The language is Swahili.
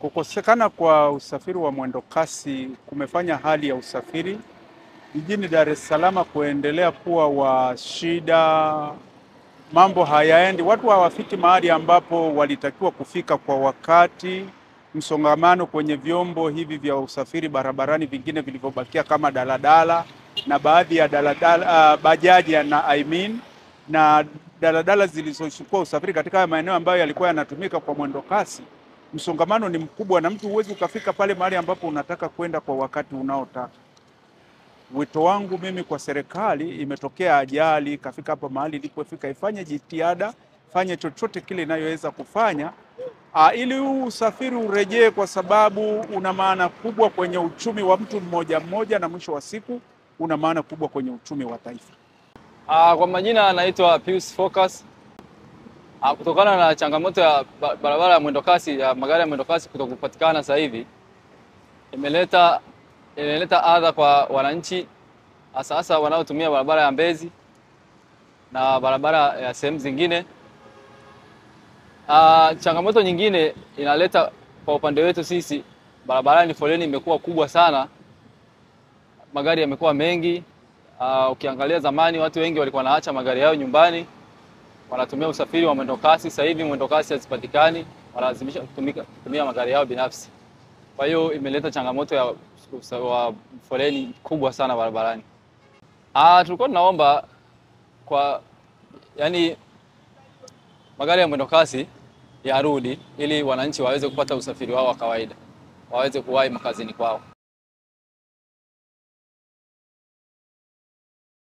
Kukosekana kwa usafiri wa mwendo kasi kumefanya hali ya usafiri jijini Dar es Salaam kuendelea kuwa wa shida. Mambo hayaendi, watu hawafiki mahali ambapo walitakiwa kufika kwa wakati. Msongamano kwenye vyombo hivi vya usafiri barabarani vingine vilivyobakia kama daladala na baadhi ya daladala bajaji na daladala zilizochukua usafiri katika maeneo ambayo yalikuwa yanatumika kwa mwendo kasi. Msongamano ni mkubwa na mtu huwezi ukafika pale mahali ambapo unataka kwenda kwa wakati unaotaka. Wito wangu mimi kwa serikali, imetokea ajali kafika hapo mahali ilipofika, ifanye jitihada, fanye chochote kile inayoweza kufanya ili usafiri urejee, kwa sababu una maana kubwa kwenye uchumi wa mtu mmoja mmoja na mwisho wa siku una maana kubwa kwenye uchumi wa taifa. Kwa majina anaitwa Pius Focus. Kutokana na changamoto ya barabara ya mwendokasi ya magari ya mwendokasi kutokupatikana sasa hivi, imeleta adha kwa wananchi, hasa wanaotumia barabara ya Mbezi na barabara ya sehemu zingine. Changamoto nyingine inaleta kwa upande wetu sisi, barabarani foleni imekuwa kubwa sana, magari yamekuwa mengi. Ukiangalia zamani watu wengi walikuwa wanaacha magari yao nyumbani, wanatumia usafiri wa mwendokasi. Sasa hivi mwendokasi hazipatikani, wanalazimisha kutumia magari yao binafsi. Kwa hiyo imeleta changamoto ya foleni kubwa sana barabarani. Tulikuwa tunaomba magari ya mwendokasi yarudi ili wananchi waweze kupata usafiri wao wa kawaida, waweze kuwahi makazini kwao.